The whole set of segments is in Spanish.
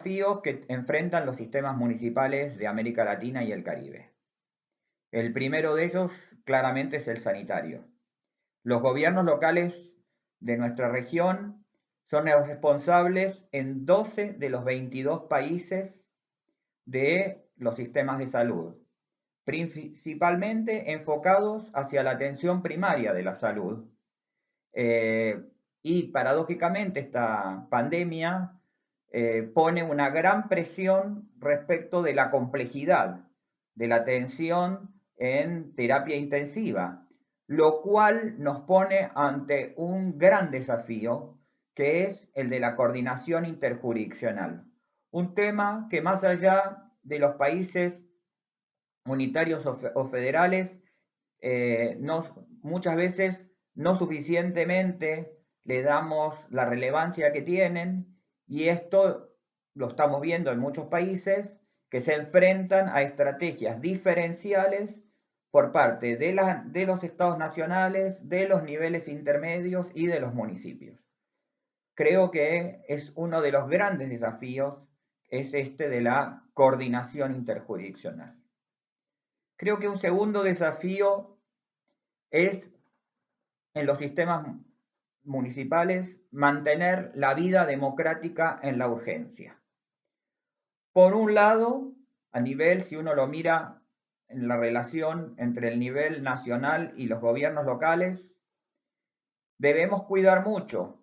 Desafíos que enfrentan los sistemas municipales de América Latina y el Caribe. El primero de ellos claramente es el sanitario. Los gobiernos locales de nuestra región son los responsables en 12 de los 22 países de los sistemas de salud, principalmente enfocados hacia la atención primaria de la salud. Y paradójicamente esta pandemia pone una gran presión respecto de la complejidad de la atención en terapia intensiva, lo cual nos pone ante un gran desafío que es el de la coordinación interjurisdiccional. Un tema que más allá de los países unitarios o federales, muchas veces no suficientemente le damos la relevancia que tienen, y esto lo estamos viendo en muchos países que se enfrentan a estrategias diferenciales por parte de los estados nacionales, de los niveles intermedios y de los municipios. Creo que es uno de los grandes desafíos, es este de la coordinación interjurisdiccional. Creo que un segundo desafío es en los sistemas municipales mantener la vida democrática en la urgencia. Por un lado, a nivel, si uno lo mira en la relación entre el nivel nacional y los gobiernos locales, debemos cuidar mucho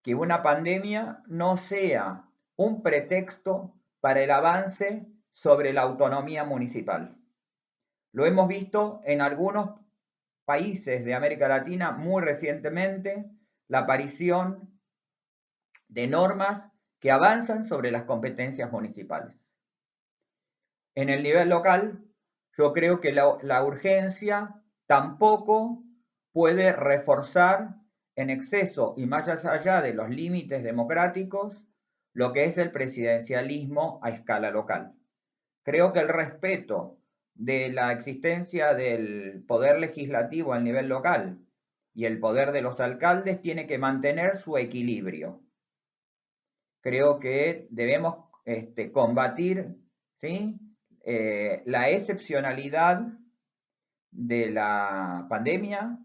que una pandemia no sea un pretexto para el avance sobre la autonomía municipal. Lo hemos visto en algunos países de América Latina muy recientemente, la aparición de normas que avanzan sobre las competencias municipales. En el nivel local, yo creo que la urgencia tampoco puede reforzar en exceso y más allá de los límites democráticos lo que es el presidencialismo a escala local. Creo que el respeto de la existencia del poder legislativo a nivel local y el poder de los alcaldes tiene que mantener su equilibrio. Creo que debemos combatir, ¿sí?, la excepcionalidad de la pandemia,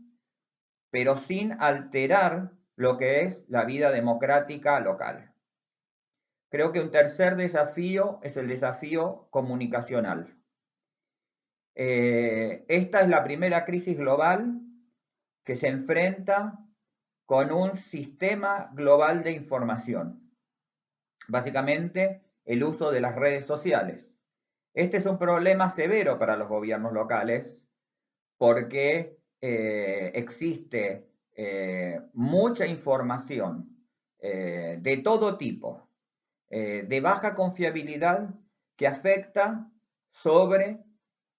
pero sin alterar lo que es la vida democrática local. Creo que un tercer desafío es el desafío comunicacional. Esta es la primera crisis global que se enfrenta con un sistema global de información. Básicamente, el uso de las redes sociales. Este es un problema severo para los gobiernos locales porque existe mucha información de todo tipo, de baja confiabilidad, que afecta sobre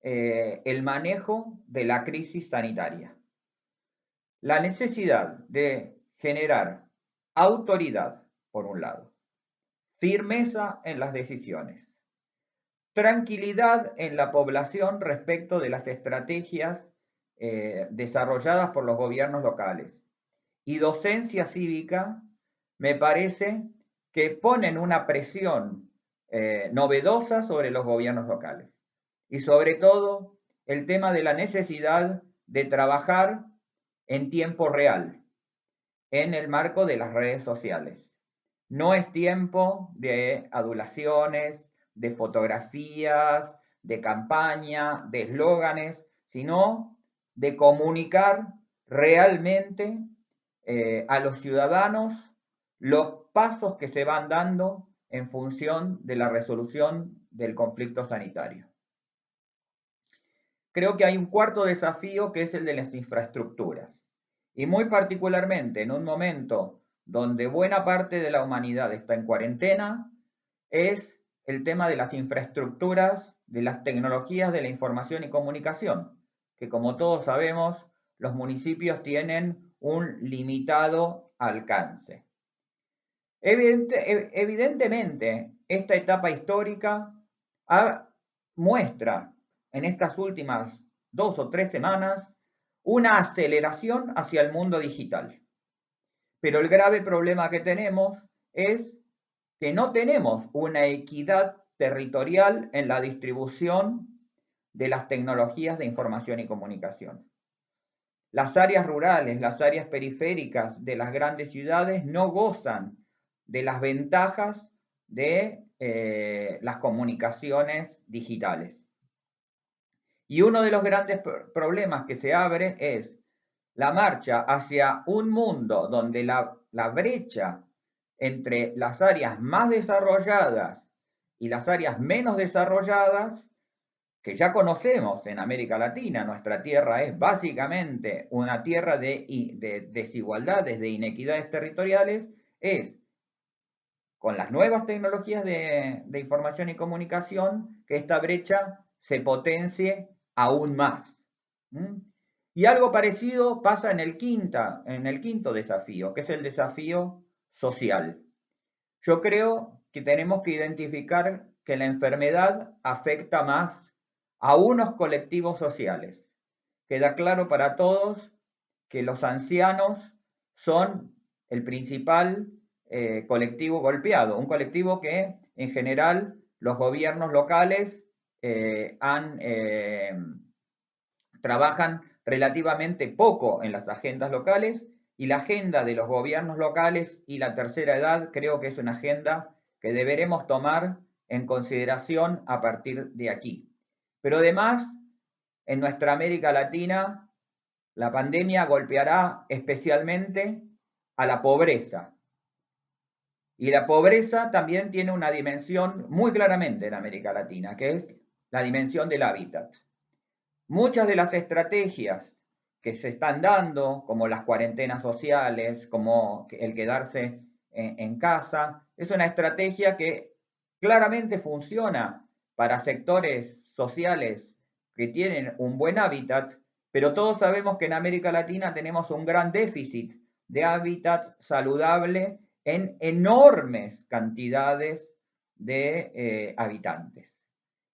el manejo de la crisis sanitaria. La necesidad de generar autoridad, por un lado, firmeza en las decisiones, tranquilidad en la población respecto de las estrategias desarrolladas por los gobiernos locales y docencia cívica, me parece que ponen una presión novedosa sobre los gobiernos locales. Y sobre todo, el tema de la necesidad de trabajar en tiempo real, en el marco de las redes sociales. No es tiempo de adulaciones, de fotografías, de campaña, de eslóganes, sino de comunicar realmente a los ciudadanos los pasos que se van dando en función de la resolución del conflicto sanitario. Creo que hay un cuarto desafío, que es el de las infraestructuras. Y muy particularmente en un momento donde buena parte de la humanidad está en cuarentena, es el tema de las infraestructuras, de las tecnologías de la información y comunicación, que como todos sabemos, los municipios tienen un limitado alcance. Evidentemente, esta etapa histórica muestra en estas últimas 2 o 3 semanas una aceleración hacia el mundo digital. Pero el grave problema que tenemos es que no tenemos una equidad territorial en la distribución de las tecnologías de información y comunicación. Las áreas rurales, las áreas periféricas de las grandes ciudades no gozan de las ventajas de las comunicaciones digitales. Y uno de los grandes problemas que se abre es la marcha hacia un mundo donde la brecha entre las áreas más desarrolladas y las áreas menos desarrolladas, que ya conocemos en América Latina, nuestra tierra es básicamente una tierra de desigualdades, de inequidades territoriales, es con las nuevas tecnologías de información y comunicación que esta brecha se potencie aún más. Y algo parecido pasa en el quinto desafío, que es el desafío social. Yo creo que tenemos que identificar que la enfermedad afecta más a unos colectivos sociales. Queda claro para todos que los ancianos son el principal colectivo golpeado, un colectivo que en general los gobiernos locales trabajan relativamente poco en las agendas locales, y la agenda de los gobiernos locales y la tercera edad creo que es una agenda que deberemos tomar en consideración a partir de aquí. Pero además, en nuestra América Latina, la pandemia golpeará especialmente a la pobreza. Y la pobreza también tiene una dimensión muy claramente en América Latina, que es la dimensión del hábitat. Muchas de las estrategias que se están dando, como las cuarentenas sociales, como el quedarse en casa, es una estrategia que claramente funciona para sectores sociales que tienen un buen hábitat, pero todos sabemos que en América Latina tenemos un gran déficit de hábitat saludable en enormes cantidades de habitantes.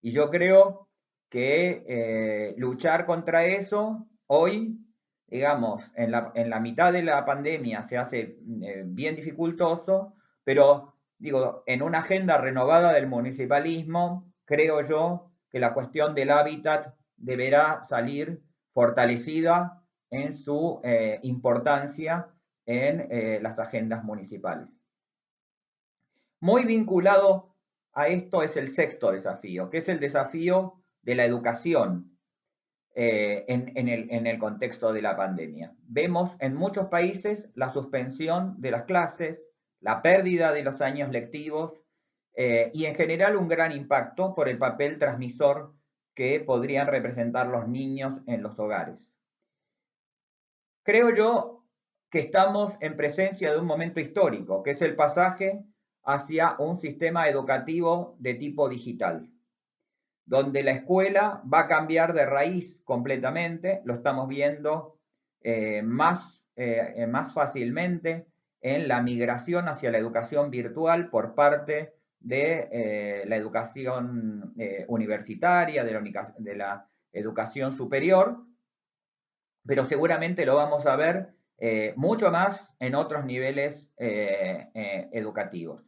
Y yo creo que luchar contra eso hoy, digamos, en la mitad de la pandemia se hace bien dificultoso, pero digo, en una agenda renovada del municipalismo, creo yo que la cuestión del hábitat deberá salir fortalecida en su importancia en las agendas municipales. Muy vinculado a esto es el sexto desafío, que es el desafío de la educación en el contexto de la pandemia. Vemos en muchos países la suspensión de las clases, la pérdida de los años lectivos y en general un gran impacto por el papel transmisor que podrían representar los niños en los hogares. Creo yo que estamos en presencia de un momento histórico, que es el pasaje hacia un sistema educativo de tipo digital, donde la escuela va a cambiar de raíz completamente, lo estamos viendo más fácilmente en la migración hacia la educación virtual por parte de la educación universitaria, de la educación superior, pero seguramente lo vamos a ver mucho más en otros niveles educativos.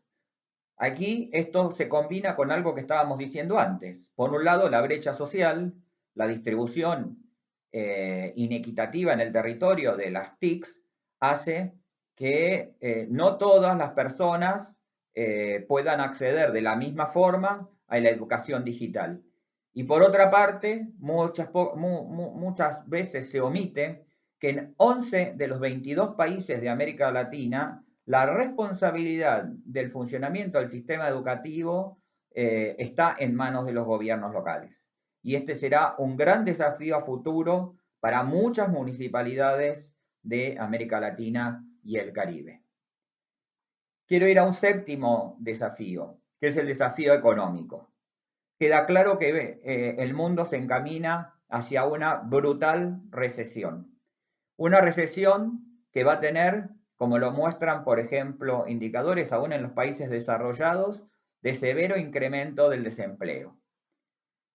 Aquí esto se combina con algo que estábamos diciendo antes. Por un lado, la brecha social, la distribución inequitativa en el territorio de las TICs hace que no todas las personas puedan acceder de la misma forma a la educación digital. Y por otra parte, muchas veces se omite que en 11 de los 22 países de América Latina la responsabilidad del funcionamiento del sistema educativo está en manos de los gobiernos locales. Y este será un gran desafío a futuro para muchas municipalidades de América Latina y el Caribe. Quiero ir a un séptimo desafío, que es el desafío económico. Queda claro que el mundo se encamina hacia una brutal recesión. Una recesión que va a tener, como lo muestran, por ejemplo, indicadores aún en los países desarrollados, de severo incremento del desempleo.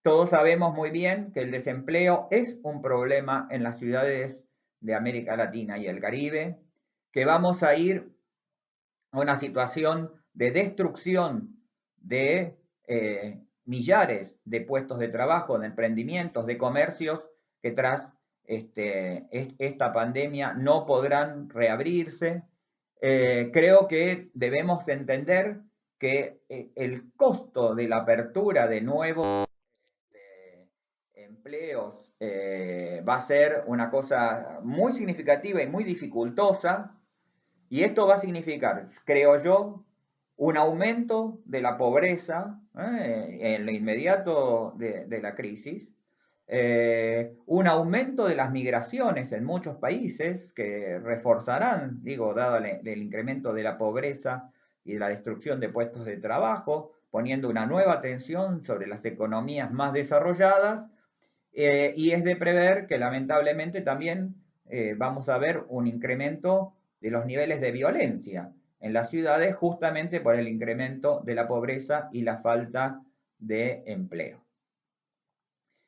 Todos sabemos muy bien que el desempleo es un problema en las ciudades de América Latina y el Caribe, que vamos a ir a una situación de destrucción de millares de puestos de trabajo, de emprendimientos, de comercios que tras esta pandemia no podrán reabrirse. Creo que debemos entender que el costo de la apertura de nuevos empleos va a ser una cosa muy significativa y muy dificultosa, y esto va a significar, creo yo, un aumento de la pobreza en lo inmediato de la crisis, un aumento de las migraciones en muchos países que reforzarán, digo, dado el incremento de la pobreza y de la destrucción de puestos de trabajo, poniendo una nueva tensión sobre las economías más desarrolladas, y es de prever que lamentablemente también vamos a ver un incremento de los niveles de violencia en las ciudades justamente por el incremento de la pobreza y la falta de empleo.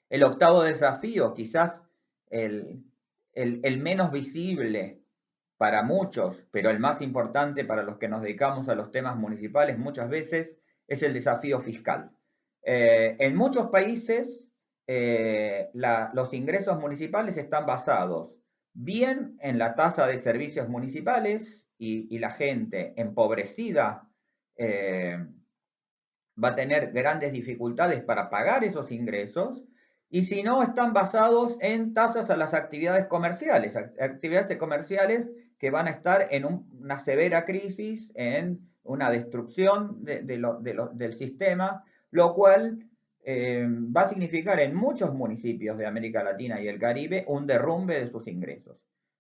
El octavo desafío, quizás el menos visible para muchos, pero el más importante para los que nos dedicamos a los temas municipales muchas veces, es el desafío fiscal. En muchos países los ingresos municipales están basados bien en la tasa de servicios municipales y la gente empobrecida va a tener grandes dificultades para pagar esos ingresos, y si no, están basados en tasas a las actividades comerciales que van a estar en una severa crisis, en una destrucción del sistema, lo cual va a significar en muchos municipios de América Latina y el Caribe un derrumbe de sus ingresos.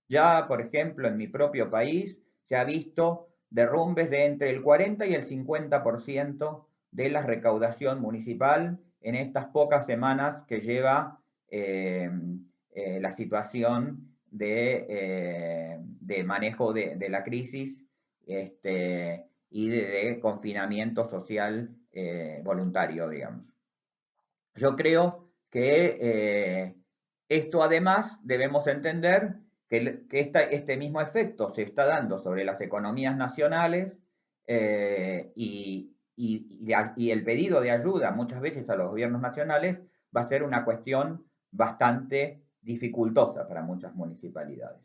Ya, por ejemplo, en mi propio país se ha visto derrumbes de entre el 40 y el 50% de la recaudación municipal en estas pocas semanas que lleva la situación de manejo de la crisis y de confinamiento social voluntario, digamos. Yo creo que esto además debemos entender que este mismo efecto se está dando sobre las economías nacionales y el pedido de ayuda muchas veces a los gobiernos nacionales va a ser una cuestión bastante dificultosa para muchas municipalidades.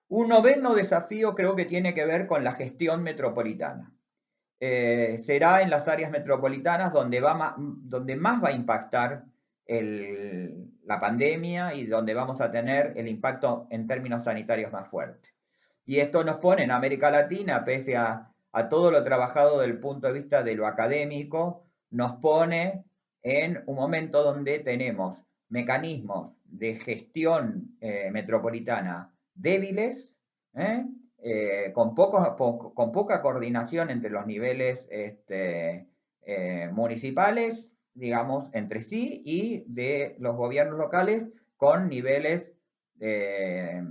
Un noveno desafío creo que tiene que ver con la gestión metropolitana. Será en las áreas metropolitanas donde más va a impactar la pandemia y donde vamos a tener el impacto en términos sanitarios más fuerte. Y esto nos pone en América Latina, pese a todo lo trabajado desde el punto de vista de lo académico, nos pone en un momento donde tenemos mecanismos de gestión metropolitana débiles, con poca coordinación entre los niveles municipales, digamos, entre sí, y de los gobiernos locales con niveles de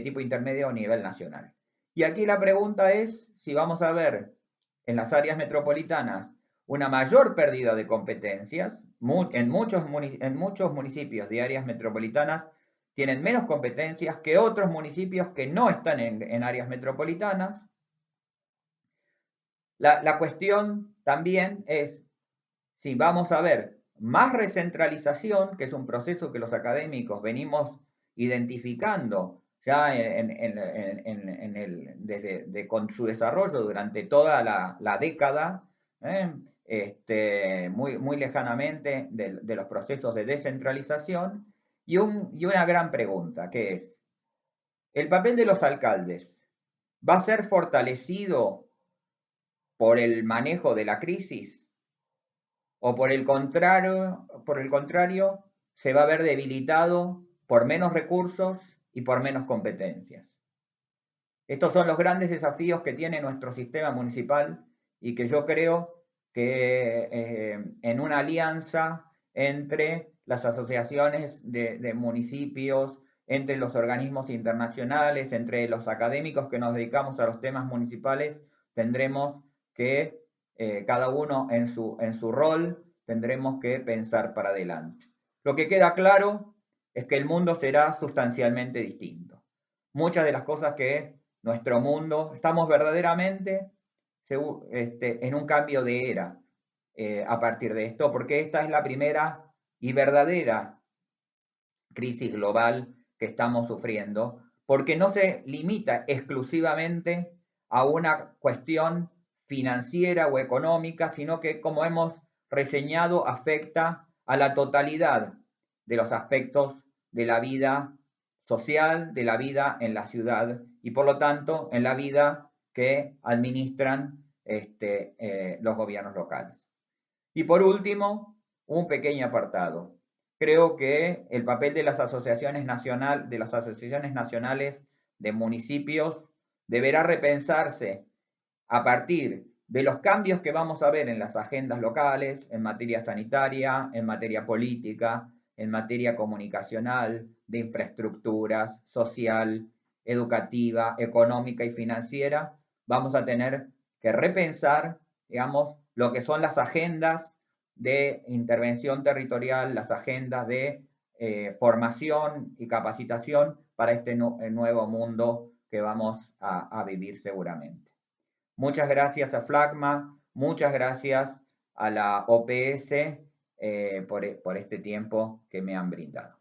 tipo intermedio o nivel nacional. Y aquí la pregunta es si vamos a ver en las áreas metropolitanas una mayor pérdida de competencias. En muchos municipios de áreas metropolitanas tienen menos competencias que otros municipios que no están en áreas metropolitanas. La cuestión también es si vamos a ver más recentralización, que es un proceso que los académicos venimos identificando ya con su desarrollo durante toda la década, muy lejanamente de los procesos de descentralización, y una gran pregunta, que es, ¿el papel de los alcaldes va a ser fortalecido por el manejo de la crisis? ¿O por el contrario, se va a ver debilitado por menos recursos y por menos competencias? Estos son los grandes desafíos que tiene nuestro sistema municipal y que yo creo que en una alianza entre las asociaciones de municipios, entre los organismos internacionales, entre los académicos que nos dedicamos a los temas municipales, tendremos que, cada uno en su rol, tendremos que pensar para adelante. Lo que queda claro es que el mundo será sustancialmente distinto. Muchas de las cosas que nuestro mundo, estamos verdaderamente en un cambio de era a partir de esto, porque esta es la primera y verdadera crisis global que estamos sufriendo, porque no se limita exclusivamente a una cuestión financiera o económica, sino que, como hemos reseñado, afecta a la totalidad de los aspectos de la vida social, de la vida en la ciudad y, por lo tanto, en la vida que administran los gobiernos locales. Y por último, un pequeño apartado. Creo que el papel de las asociaciones nacionales de municipios deberá repensarse a partir de los cambios que vamos a ver en las agendas locales, en materia sanitaria, en materia política, en materia comunicacional, de infraestructuras, social, educativa, económica y financiera. Vamos a tener que repensar, digamos, lo que son las agendas de intervención territorial, las agendas de formación y capacitación para este nuevo mundo que vamos a vivir seguramente. Muchas gracias a FLACMA, muchas gracias a la OPS por este tiempo que me han brindado.